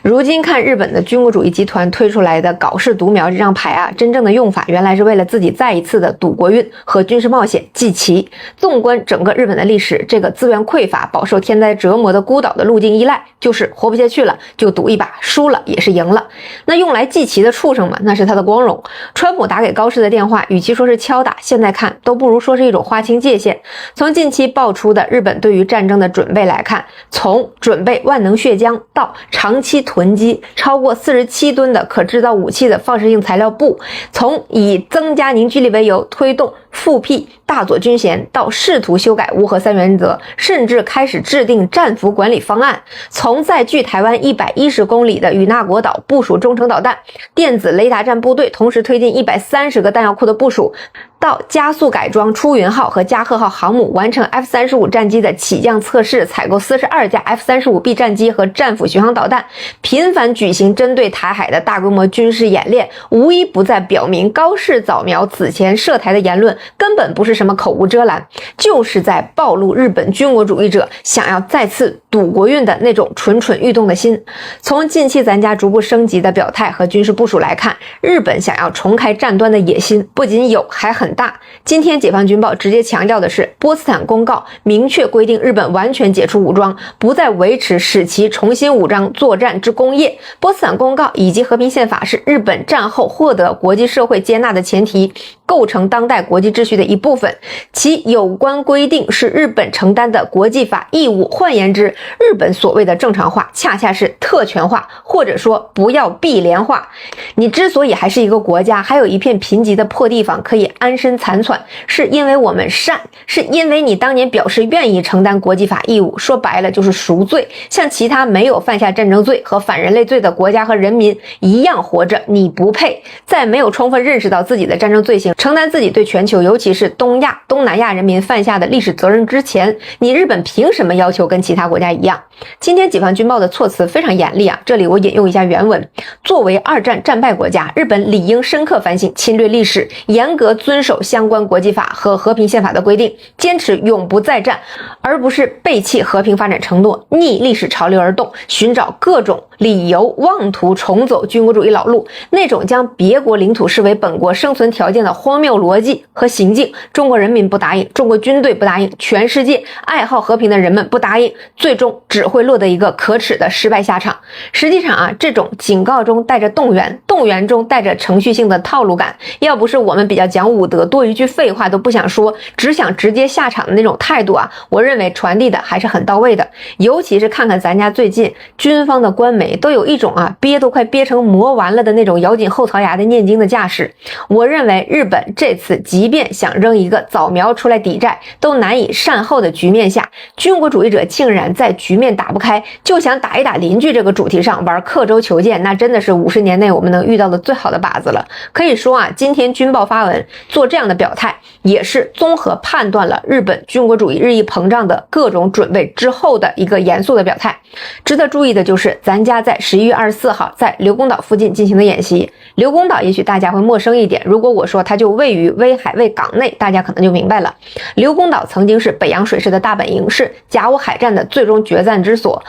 如今看日本的军国主义集团推出来的搞事独苗这张牌啊，真正的用法原来是为了自己再一次的赌国运和军事冒险祭旗。纵观整个日本的历史，这个资源匮乏、饱受天灾折磨的孤岛的路径依赖，就是活不下去了就赌一把，输了也是赢了。那用来祭旗的畜生嘛，那是他的光荣。川普打给高市的电话，与其说是敲打，现在看都不如说是一种划清界限。从近期爆出的日本对于战争的准备来看，从准备万能血浆到长期囤积超过47吨的可制造武器的放射性材料布，从以增加凝聚力为由推动复辟大佐军衔，到试图修改无核三原则，甚至开始制定战俘管理方案，从在距台湾110公里的与那国岛部署中程导弹、电子雷达战部队，同时推进130个弹药库的部署，到加速改装出云号和加贺号航母，完成 F-35 战机的起降测试，采购42架 F-35B 战机和战斧巡航导弹，频繁举行针对台海的大规模军事演练，无一不在表明高市早苗此前涉台的言论根本不是什么口无遮拦，就是在暴露日本军国主义者想要再次赌国运的那种蠢蠢欲动的心。从近期咱家逐步升级的表态和军事部署来看，日本想要重开战端的野心不仅有，还很大。今天解放军报直接强调的是，波茨坦公告明确规定日本完全解除武装，不再维持使其重新武装作战之功业。波茨坦公告以及和平宪法是日本战后获得国际社会接纳的前提，构成当代国际秩序的一部分，其有关规定是日本承担的国际法义务。换言之，日本所谓的正常化恰恰是特权化，或者说不要碧莲化。你之所以还是一个国家，还有一片贫瘠的破地方可以安身残喘，是因为我们善，是因为你当年表示愿意承担国际法义务，说白了就是赎罪，像其他没有犯下战争罪和反人类罪的国家和人民一样活着，你不配。在没有充分认识到自己的战争罪行，承担自己对全球尤其是东亚、东南亚人民犯下的历史责任之前，你日本凭什么要求跟其他国家一样？今天解放军报的措辞非常严厉啊，这里我引用一下原文。作为二战战败国家，日本理应深刻反省侵略历史，严格遵守相关国际法和和平宪法的规定，坚持永不再战，而不是背弃和平发展承诺，逆历史潮流而动，寻找各种理由妄图重走军国主义老路，那种将别国领土视为本国生存条件的荒谬逻辑和行径，中国人民不答应，中国军队不答应，全世界爱好和平的人们不答应，最终只会落得一个可耻的失败下场。实际上啊，这种警告中带着动员，动员中带着程序性的套路感，要不是我们比较讲武德，多一句废话都不想说，只想直接下场的那种态度啊，我认为传递的还是很到位的。尤其是看看咱家最近军方的官媒都有一种憋都快憋成磨完了的那种咬紧后槽牙的念经的架势。我认为日本这次即便想扔一个早苗出来抵债，都难以善后的局面下，军国主义者竟然在局面打不开就想打一打邻居这个主题上玩刻舟求剑，那真的是50年内我们能遇到的最好的靶子了。可以说啊，今天军报发文做这样的表态，也是综合判断了日本军国主义日益膨胀的各种准备之后的一个严肃的表态。值得注意的就是咱家在11月24号在刘公岛附近进行的演习。刘公岛也许大家会陌生一点，如果我说它就位于威海卫港内，大家可能就明白了。刘公岛曾经是北洋水师的大本营，是甲午海战的最终决战之所。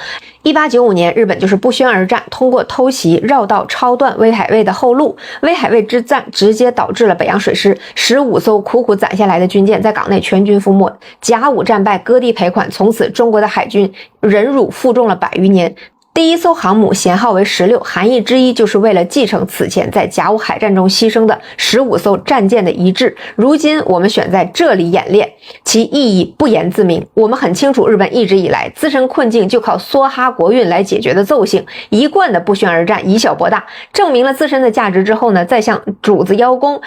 1895年，日本就是不宣而战，通过偷袭绕道超断威海卫的后路。威海卫之战直接导致了北洋水师15艘苦苦攒下来的军舰在港内全军覆没，甲午战败，割地赔款，从此中国的海军忍辱负重了100余年。第一艘航母舷号为16，含义之一就是为了继承此前在甲午海战中牺牲的15艘战舰的遗志。如今我们选在这里演练，其意义不言自明。我们很清楚日本一直以来自身困境就靠梭哈国运来解决的奏性，一贯的不宣而战，以小博大，证明了自身的价值之后呢，再向主子邀功，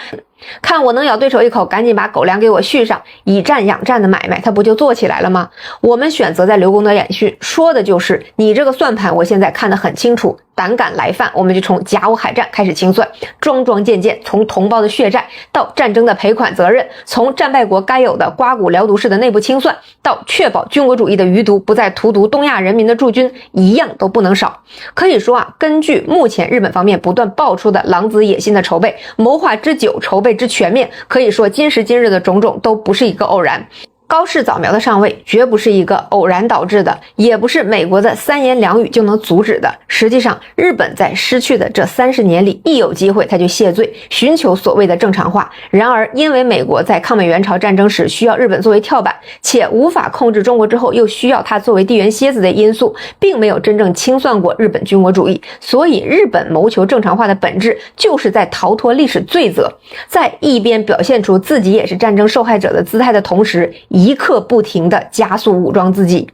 看我能咬对手一口，赶紧把狗粮给我续上，以战养战的买卖，它不就做起来了吗？我们选择在刘公岛演训，说的就是你这个算盘，我现在看得很清楚，胆敢来犯，我们就从甲午海战开始清算，桩桩件件，从同胞的血债到战争的赔款责任，从战败国该有的刮骨疗毒式的内部清算，到确保军国主义的余毒不再荼毒东亚人民的驻军，一样都不能少。可以说啊，根据目前日本方面不断爆出的狼子野心的筹备，谋划之久，筹备之全面，可以说今时今日的种种都不是一个偶然。高市早苗的上位绝不是一个偶然导致的，也不是美国的三言两语就能阻止的。实际上，日本在失去的这30年里，一有机会他就谢罪，寻求所谓的正常化。然而，因为美国在抗美援朝战争时需要日本作为跳板，且无法控制中国之后又需要它作为地缘蝎子的因素，并没有真正清算过日本军国主义。所以，日本谋求正常化的本质就是在逃脱历史罪责，在一边表现出自己也是战争受害者的姿态的同时，一刻不停地加速武装自己。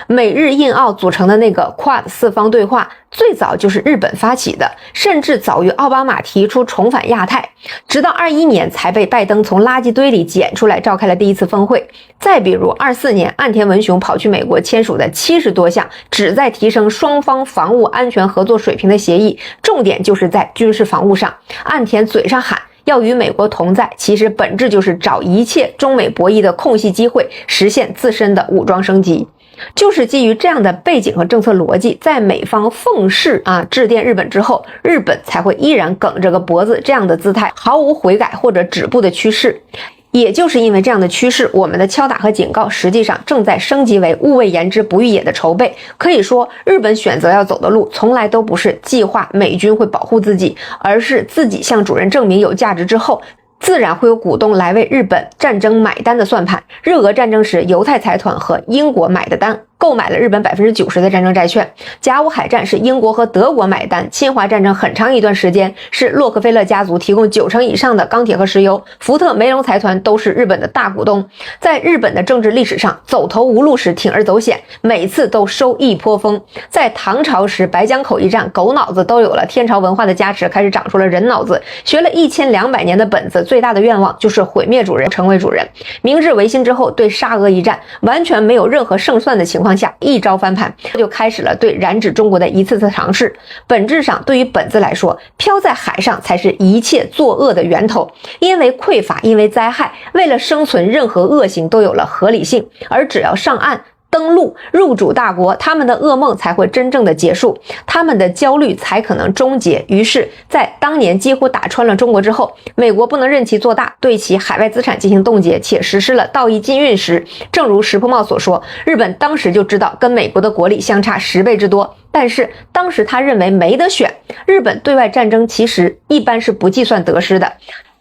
美日印澳组成的那个 Quad 四方对话最早就是日本发起的，甚至早于奥巴马提出重返亚太，直到21年才被拜登从垃圾堆里捡出来召开了第一次峰会。再比如24年岸田文雄跑去美国签署的70多项旨在提升双方防务安全合作水平的协议，重点就是在军事防务上。岸田嘴上喊要与美国同在，其实本质就是找一切中美博弈的空隙机会，实现自身的武装升级。就是基于这样的背景和政策逻辑，在美方奉誓致电日本之后，日本才会依然梗着个脖子这样的姿态，毫无悔改或者止步的趋势。也就是因为这样的趋势，我们的敲打和警告实际上正在升级为勿谓言之不欲也的筹备。可以说，日本选择要走的路从来都不是计划美军会保护自己，而是自己向主人证明有价值之后，自然会有股东来为日本战争买单的算盘。日俄战争时，犹太财团和英国买的单，购买了日本 90% 的战争债券。甲午海战是英国和德国买单，侵华战争很长一段时间是洛克菲勒家族提供90%以上的钢铁和石油，福特梅隆财团都是日本的大股东。在日本的政治历史上，走投无路时铤而走险，每次都收一颇丰。在唐朝时，白江口一战，狗脑子都有了天朝文化的加持，开始长出了人脑子，学了1200年的本子，最大的愿望就是毁灭主人，成为主人。明治维新之后，对沙俄一战完全没有任何胜算的情况下，一招翻盘，就开始了对染指中国的一次次尝试。本质上，对于本子来说，漂在海上才是一切作恶的源头。因为匮乏，因为灾害，为了生存，任何恶行都有了合理性，而只要上岸登陆入主大国，他们的噩梦才会真正的结束，他们的焦虑才可能终结。于是在当年几乎打穿了中国之后，美国不能任其做大，对其海外资产进行冻结，且实施了道义禁运时，正如石破茂所说，日本当时就知道跟美国的国力相差10倍之多，但是当时他认为没得选。日本对外战争其实一般是不计算得失的，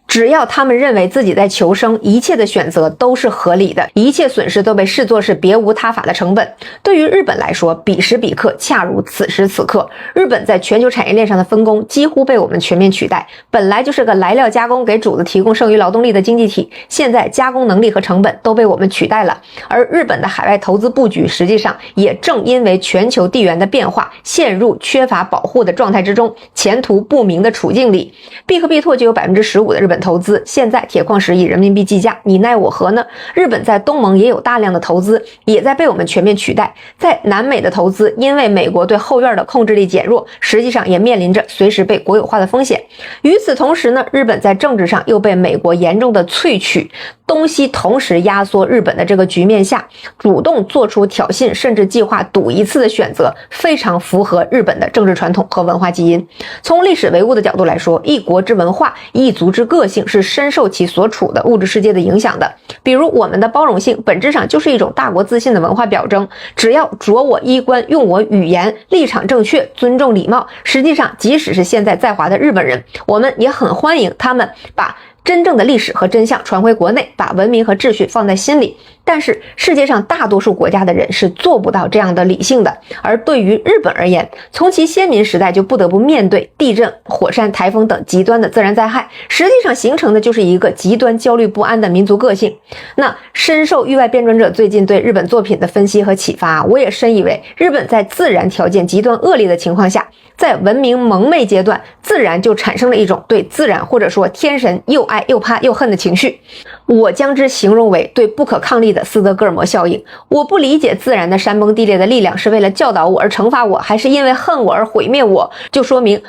只要他们认为自己在求生，一切的选择都是合理的，一切损失都被视作是别无他法的成本。对于日本来说，彼时彼刻恰如此时此刻，日本在全球产业链上的分工几乎被我们全面取代。本来就是个来料加工给主子提供剩余劳动力的经济体，现在加工能力和成本都被我们取代了。而日本的海外投资布局实际上也正因为全球地缘的变化，陷入缺乏保护的状态之中，前途不明的处境里。必克必拓就有 15% 的日本投资，现在铁矿石以人民币计价，你奈我何呢？日本在东盟也有大量的投资，也在被我们全面取代。在南美的投资，因为美国对后院的控制力减弱，实际上也面临着随时被国有化的风险。与此同时呢，日本在政治上又被美国严重的萃取，东西同时压缩日本的这个局面下，主动做出挑衅甚至计划赌一次的选择，非常符合日本的政治传统和文化基因。从历史唯物的角度来说，一国之文化，一族之个性是深受其所处的物质世界的影响的。比如我们的包容性本质上就是一种大国自信的文化表征，只要着我衣冠，用我语言，立场正确，尊重礼貌，实际上即使是现在在华的日本人，我们也很欢迎他们把真正的历史和真相传回国内，把文明和秩序放在心里。但是世界上大多数国家的人是做不到这样的理性的，而对于日本而言，从其先民时代就不得不面对地震、火山、台风等极端的自然灾害，实际上形成的就是一个极端焦虑不安的民族个性。那深受域外辩论者最近对日本作品的分析和启发，我也深以为日本在自然条件极端恶劣的情况下，在文明蒙昧阶段，自然就产生了一种对自然或者说天神又爱又怕又恨的情绪。我将之形容为对不可抗力的斯德哥尔摩效应。我不理解自然的山崩地裂的力量是为了教导我而惩罚我，还是因为恨我而毁灭我，就说明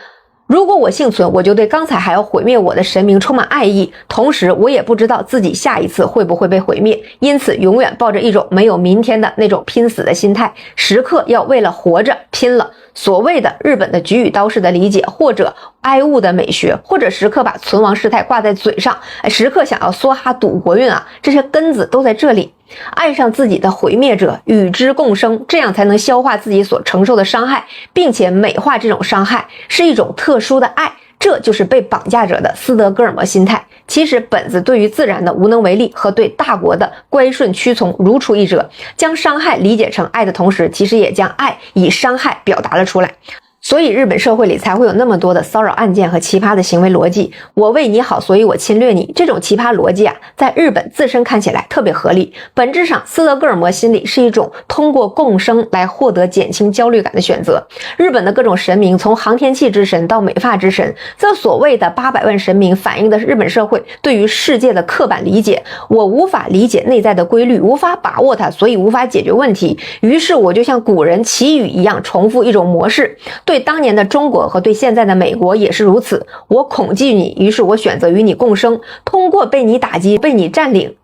如果我幸存，我就对刚才还要毁灭我的神明充满爱意，同时我也不知道自己下一次会不会被毁灭，因此永远抱着一种没有明天的那种拼死的心态，时刻要为了活着拼了。所谓的日本的举与刀式的理解，或者哀物的美学，或者时刻把存亡事态挂在嘴上，时刻想要梭哈赌国运啊，这些根子都在这里。爱上自己的毁灭者，与之共生，这样才能消化自己所承受的伤害，并且美化这种伤害，是一种特殊的爱。这就是被绑架者的斯德哥尔摩心态。其实本子对于自然的无能为力和对大国的乖顺屈从如出一辙，将伤害理解成爱的同时，其实也将爱以伤害表达了出来。所以日本社会里才会有那么多的骚扰案件和奇葩的行为逻辑。我为你好，所以我侵略你，这种奇葩逻辑啊，在日本自身看起来特别合理。本质上，斯德哥尔摩心理是一种通过共生来获得减轻焦虑感的选择。日本的各种神明，从航天器之神到美发之神，这所谓的800万神明，反映的是日本社会对于世界的刻板理解。我无法理解内在的规律，无法把握它，所以无法解决问题。于是我就像古人祈雨一样，重复一种模式。对当年的中国和对现在的美国也是如此。我恐惧你，于是我选择与你共生，通过被你打击，被你占领，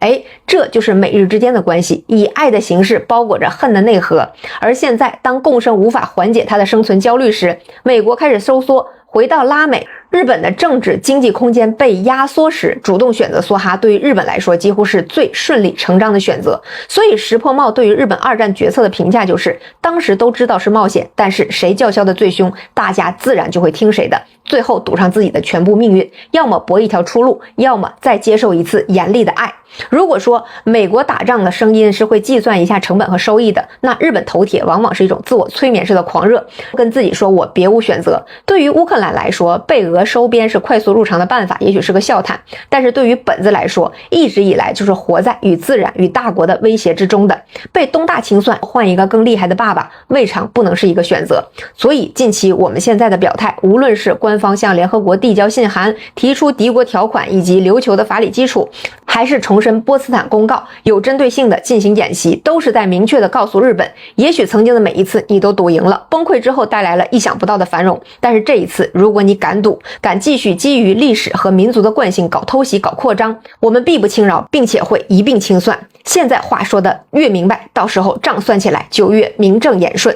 这就是美日之间的关系，以爱的形式包裹着恨的内核。而现在当共生无法缓解它的生存焦虑时，美国开始收缩，回到拉美。日本的政治经济空间被压缩时，主动选择梭哈对于日本来说几乎是最顺理成章的选择。所以石破茂对于日本2战决策的评价就是，当时都知道是冒险，但是谁叫嚣的最凶，大家自然就会听谁的，最后赌上自己的全部命运，要么搏一条出路，要么再接受一次严厉的爱。如果说美国打仗的声音是会计算一下成本和收益的，那日本头铁往往是一种自我催眠式的狂热，跟自己说我别无选择。对于乌克兰来说，被俄收编是快速入场的办法，也许是个笑谈，但是对于本子来说，一直以来就是活在与自然与大国的威胁之中的。被东大清算换一个更厉害的爸爸，未尝不能是一个选择。所以近期我们现在的表态，无论是官方向联合国递交信函，提出敌国条款以及琉球的法理基础，还是重申波茨坦公告，有针对性的进行演习，都是在明确的告诉日本，也许曾经的每一次你都赌赢了，崩溃之后带来了意想不到的繁荣，但是这一次如果你敢赌，敢继续基于历史和民族的惯性搞偷袭搞扩张，我们必不轻饶，并且会一并清算。现在话说的越明白，到时候账算起来就越名正言顺。